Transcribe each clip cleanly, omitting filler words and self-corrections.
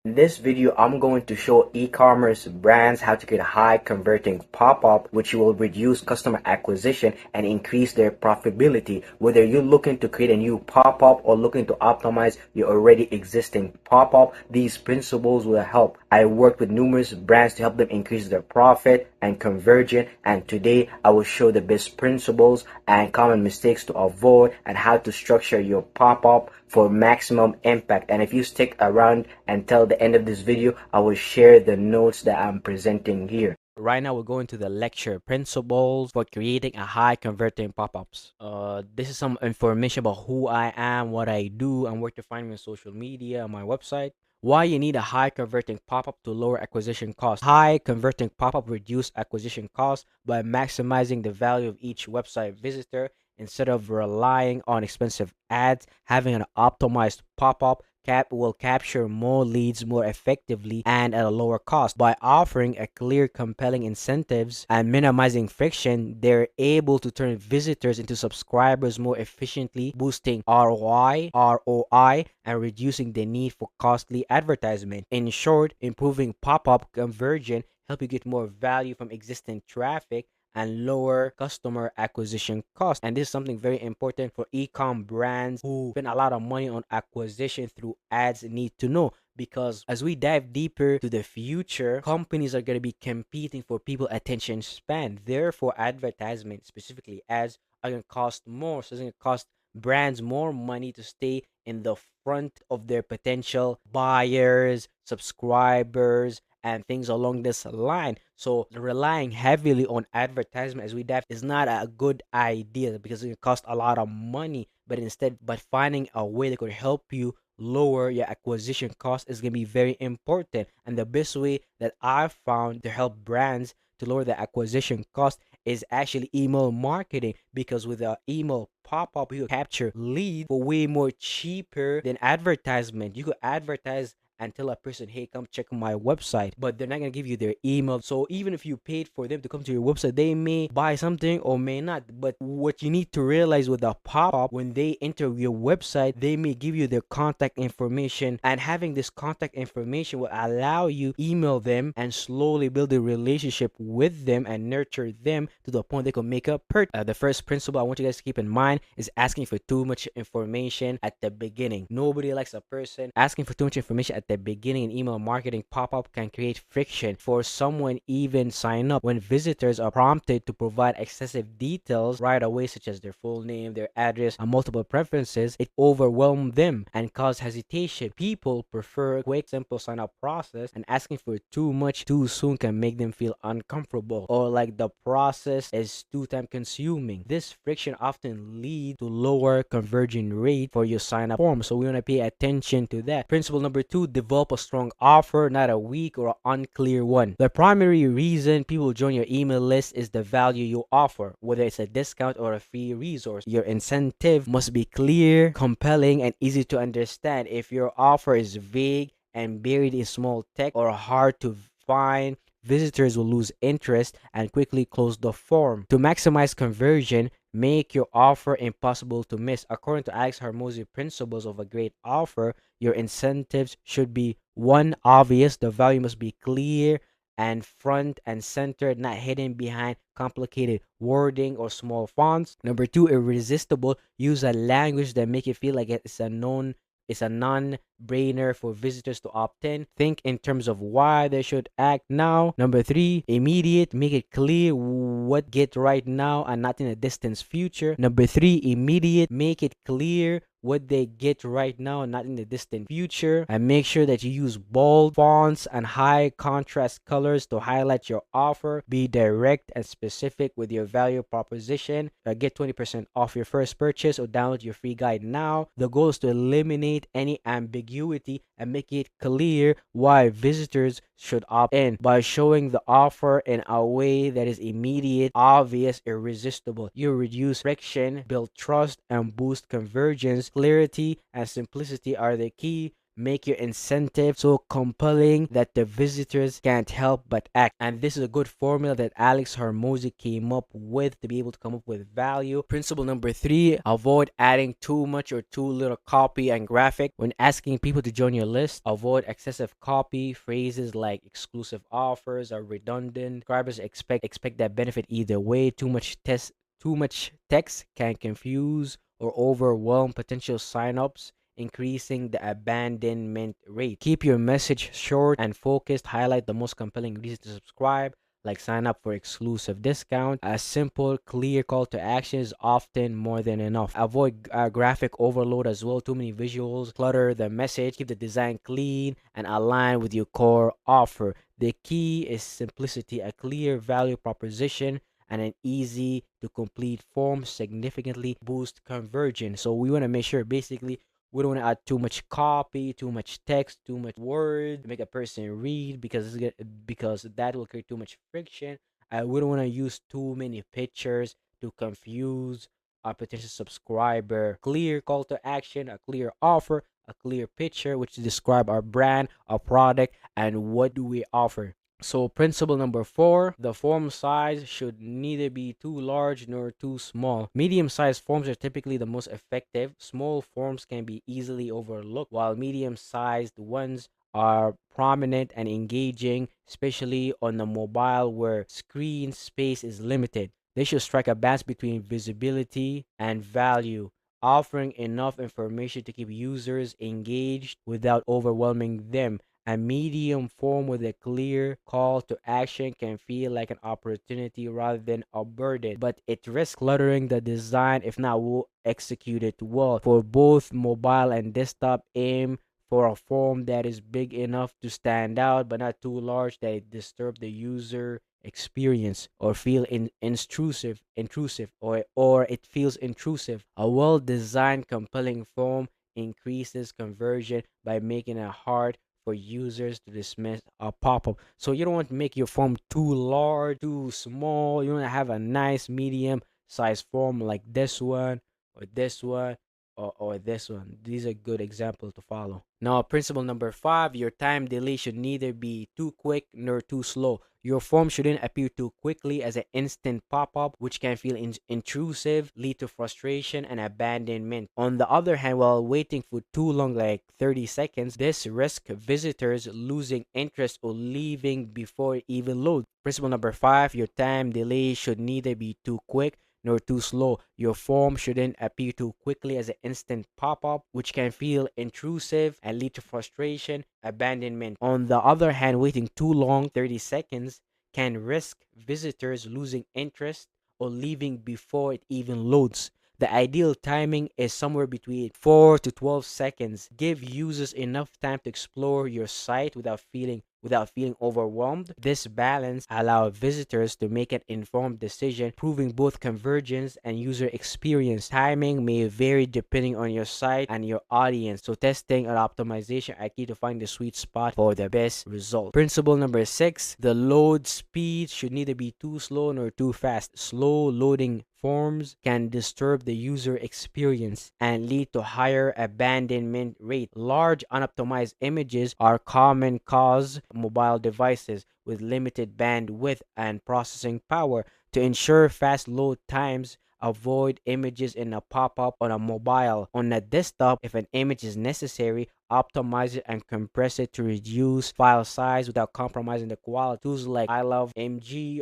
In this video, I'm going to show e-commerce brands how to create a high converting pop-up which will reduce customer acquisition and increase their profitability. Whether you're looking to create a new pop-up or looking to optimize your already existing pop-up, these principles will help. I worked with numerous brands to help them increase their profit and conversion, and today I will show the best principles and common mistakes to avoid and how to structure your pop-up for maximum impact. And if you stick around until the end of this video, I will share the notes that I'm presenting here. Right now, we're going to the lecture principles for creating a high converting pop-ups. This is some information about who I am, what I do, and where to find me on social media, on my website. Why you need a high converting pop-up to lower acquisition costs. High converting pop-up reduce acquisition costs by maximizing the value of each website visitor. Instead of relying on expensive ads, having an optimized pop-up will capture more leads more effectively and at a lower cost. By offering a clear, compelling incentives and minimizing friction, they're able to turn visitors into subscribers more efficiently, boosting ROI, and reducing the need for costly advertisement. In short, improving pop-up conversion help you get more value from existing traffic and lower customer acquisition costs. And this is something very important for e-com brands who spend a lot of money on acquisition through ads need to know, because as we dive deeper to the future, companies are going to be competing for people attention span. Therefore, advertisement, specifically ads, are going to cost more. So it's going to cost brands more money to stay in the front of their potential buyers, subscribers, and things along this line. So relying heavily on advertisement as we dive is not a good idea because it costs a lot of money. But finding a way that could help you lower your acquisition cost is going to be very important. And the best way that I've found to help brands to lower the acquisition cost is actually email marketing, because with the email pop-up you capture lead for way more cheaper than advertisement. You could advertise and tell a person, hey, come check my website, but they're not going to give you their email. So even if you paid for them to come to your website, they may buy something or may not. But what you need to realize with the pop-up, when they enter your website, they may give you their contact information, and having this contact information will allow you email them and slowly build a relationship with them and nurture them to the point they can make a purchase. The first principle I want you guys to keep in mind is asking for too much information at the beginning. Nobody likes a person asking for too much information at the beginning. An email marketing pop-up can create friction for someone even sign up. When visitors are prompted to provide excessive details right away, such as their full name, their address, and multiple preferences, it overwhelms them and cause hesitation. People prefer a quick, simple sign-up process, and asking for too much too soon can make them feel uncomfortable or like the process is too time consuming. This friction often leads to lower conversion rate for your sign-up form, so we want to pay attention to that. Principle number 2, develop a strong offer, not a weak or unclear one. The primary reason people join your email list is the value you offer, whether it's a discount or a free resource. Your incentive must be clear, compelling, and easy to understand. If your offer is vague and buried in small text or hard to find, visitors will lose interest and quickly close the form. To maximize conversion, make your offer impossible to miss. According to Alex Hormozi principles of a great offer, your incentives should be 1, obvious. The value must be clear and front and center, not hidden behind complicated wording or small fonts. Number 2, irresistible. Use a language that make it feel like it's a non-brainer for visitors to opt in. Think in terms of why they should act now. Number 3, immediate. Make it clear what get right now and not in a distant future. Number 3, immediate. Make it clear what they get right now, not in the distant future. And make sure that you use bold fonts and high contrast colors to highlight your offer. Be direct and specific with your value proposition. Get 20% off your first purchase or download your free guide now. The goal is to eliminate any ambiguity and make it clear why visitors should opt in by showing the offer in a way that is immediate, obvious, irresistible. You reduce friction, build trust, and boost convergence. Clarity and simplicity are the key Make your incentive so compelling that the visitors can't help but act. And this is a good formula that Alex Hormozy came up with to be able to come up with value. Principle number 3, avoid adding too much or too little copy and graphic. When asking people to join your list, avoid excessive copy. Phrases like exclusive offers are redundant. Subscribers expect that benefit either way. Too much text can confuse or overwhelm potential signups, increasing the abandonment rate. Keep your message short and focused. Highlight the most compelling reasons to subscribe, like sign up for exclusive discount. A simple, clear call to action is often more than enough. Avoid graphic overload as well. Too many visuals clutter the message. Keep the design clean and align with your core offer. The key is simplicity. A clear value proposition and an easy to complete form significantly boost conversion. So we want to make sure basically we don't want to add too much copy, too much text, too much word to make a person read, because that will create too much friction. We don't want to use too many pictures to confuse a potential subscriber. Clear call to action, a clear offer, a clear picture which describe our brand, our product, and what do we offer. So principle number 4, the form size should neither be too large nor too small. Medium-sized forms are typically the most effective. Small forms can be easily overlooked, while medium-sized ones are prominent and engaging, especially on the mobile where screen space is limited. They should strike a balance between visibility and value, offering enough information to keep users engaged without overwhelming them. A medium form with a clear call to action can feel like an opportunity rather than a burden, but it risks cluttering the design if not executed well. For both mobile and desktop, aim for a form that is big enough to stand out but not too large that it disturbs the user experience or feel intrusive, or it feels intrusive. A well designed compelling form increases conversion by making it hard for users to dismiss a pop-up. So you don't want to make your form too large, too small. You want to have a nice medium size form like this one or this one or this one. These are good examples to follow. Now, principle number 5, your time delay should neither be too quick nor too slow. Your form shouldn't appear too quickly as an instant pop-up, which can feel intrusive, lead to frustration and abandonment. On the other hand, while waiting for too long, like 30 seconds, this risks visitors losing interest or leaving before it even loads. Principle number 5, your time delay should neither be too quick nor too slow. Your form shouldn't appear too quickly as an instant pop-up, which can feel intrusive and lead to frustration, abandonment. On the other hand, waiting too long, 30 seconds, can risk visitors losing interest or leaving before it even loads. The ideal timing is somewhere between 4 to 12 seconds. Give users enough time to explore your site without feeling overwhelmed. This balance allows visitors to make an informed decision, improving both convergence and user experience. Timing may vary depending on your site and your audience, so testing and optimization are key to find the sweet spot for the best result. Principle number 6, the load speed should neither be too slow nor too fast. Slow loading forms can disturb the user experience and lead to higher abandonment rate. Large unoptimized images are common cause mobile devices with limited bandwidth and processing power. To ensure fast load times, avoid images in a pop-up on a mobile. On a desktop, if an image is necessary, optimize it and compress it to reduce file size without compromising the quality. Tools like I Love MG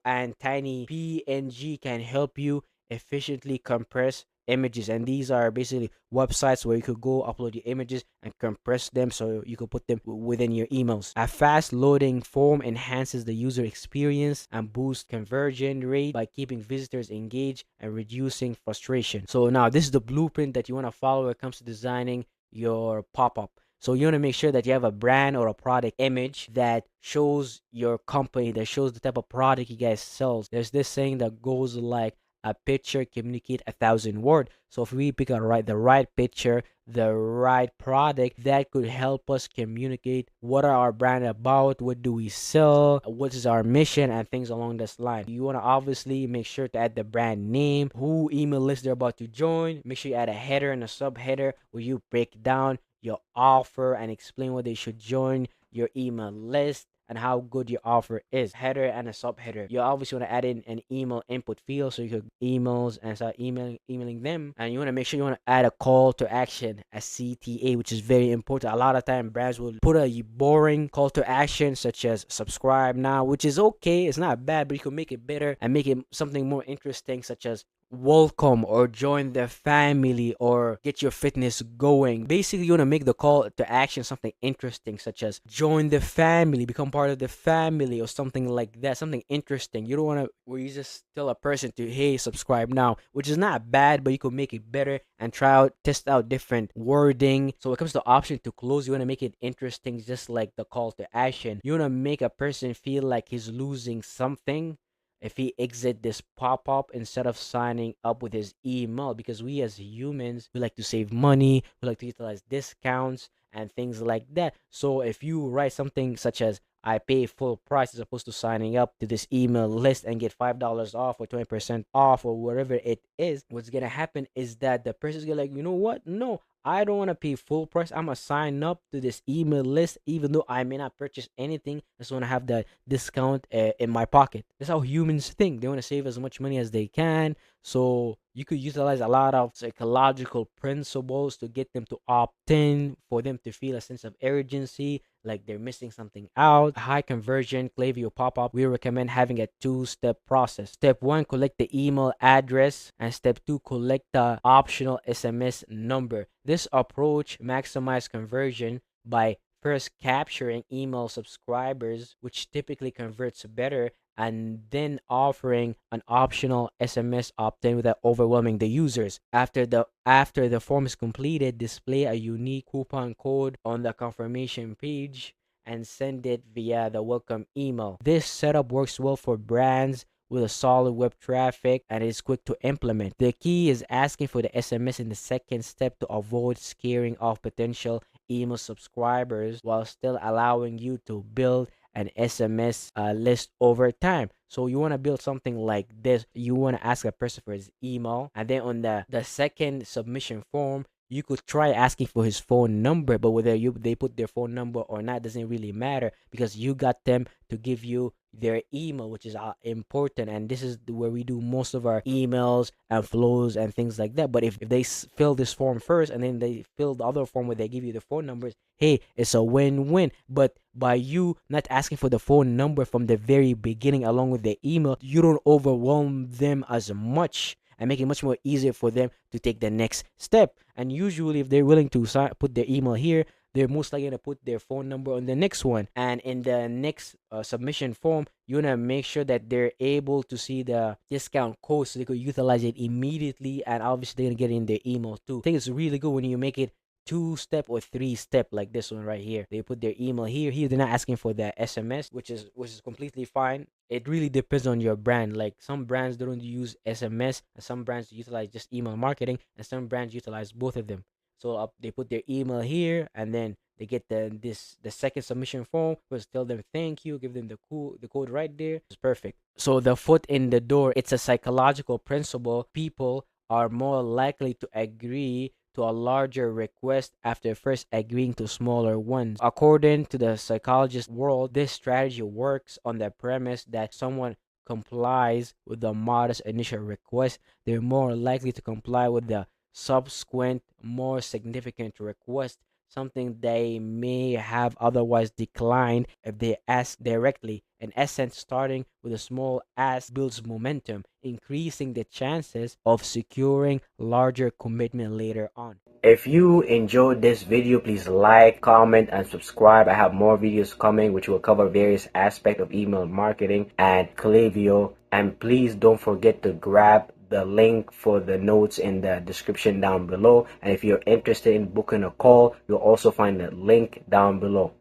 and Tiny PNG can help you efficiently compress images, and these are basically websites where you could go upload your images and compress them so you could put them within your emails. A fast loading form enhances the user experience and boosts conversion rate by keeping visitors engaged and reducing frustration. So now this is the blueprint that you want to follow when it comes to designing your pop-up. So you want to make sure that you have a brand or a product image that shows your company, that shows the type of product you guys sell. There's this saying that goes like, a picture communicate 1,000 words. So if we pick the right picture, the right product, that could help us communicate what are our brand about, what do we sell, what is our mission, and things along this line. You want to obviously make sure to add the brand name, who email list they're about to join. Make sure you add a header and a subheader where you break down your offer and explain why they should join your email list and how good your offer is. Header and a subheader. You obviously want to add in an email input field so you could emails and start emailing them. And you want to make sure you want to add a call to action, a CTA, which is very important. A lot of time brands will put a boring call to action such as subscribe now, which is okay. It's not bad, but you can make it better and make it something more interesting, such as welcome or join the family or get your fitness going. Basically, you want to make the call to action something interesting, such as join the family, become part of the family, or something like that. Something interesting. You don't want to where you just tell a person to, hey, subscribe now, which is not bad, but you could make it better and test out different wording. So when it comes to option to close, you want to make it interesting, just like the call to action. You want to make a person feel like he's losing something if he exit this pop-up instead of signing up with his email, because we as humans, we like to save money, we like to utilize discounts and things like that. So if you write something such as I pay full price as opposed to signing up to this email list and get $5 off or 20% off or whatever it is, what's gonna happen is that the person's gonna like, you know what, no, I don't want to pay full price. I'm gonna sign up to this email list, even though I may not purchase anything. I just want to have the discount in my pocket. That's how humans think. They want to save as much money as they can. So you could utilize a lot of psychological principles to get them to opt in, for them to feel a sense of urgency, like they're missing something out. A high conversion Klaviyo pop-up, we recommend having a two-step process. Step 1, collect the email address, and step 2, collect the optional SMS number. This approach maximizes conversion by first capturing email subscribers, which typically converts better, and then offering an optional SMS opt-in without overwhelming the users. After the form is completed, display a unique coupon code on the confirmation page and send it via the welcome email. This setup works well for brands with a solid web traffic and is quick to implement. The key is asking for the SMS in the second step to avoid scaring off potential email subscribers while still allowing you to build an SMS list over time. So you want to build something like this. You want to ask a person for his email, and then on the second submission form, you could try asking for his phone number, but whether they put their phone number or not doesn't really matter, because you got them to give you their email, which is important. And this is where we do most of our emails and flows and things like that. But if they fill this form first and then they fill the other form where they give you the phone numbers, hey, it's a win-win. But by you not asking for the phone number from the very beginning along with the email, you don't overwhelm them as much and make it much more easier for them to take the next step. And usually if they're willing to put their email here, they're most likely going to put their phone number on the next one. And in the next submission form, you want to make sure that they're able to see the discount code so they could utilize it immediately. And obviously they're going to get it in their email too. I think it's really good when you make it 2-step or 3-step, like this one right here. They put their email here. They're not asking for the SMS, which is completely fine. It really depends on your brand. Like some brands don't use SMS, and some brands utilize just email marketing, and some brands utilize both of them. So they put their email here, and then they get the second submission form. First, tell them thank you, give them the code right there. It's perfect. So the foot in the door, it's a psychological principle. People are more likely to agree to a larger request after first agreeing to smaller ones. According to the psychologist world, this strategy works on the premise that someone complies with the modest initial request, they're more likely to comply with the subsequent, more significant request, something they may have otherwise declined if they ask directly. In essence, starting with a small ask builds momentum, increasing the chances of securing larger commitment later on. If you enjoyed this video, please like, comment, and subscribe. I have more videos coming which will cover various aspects of email marketing and Klaviyo. And please don't forget to grab the link for the notes in the description down below. And if you're interested in booking a call, you'll also find the link down below.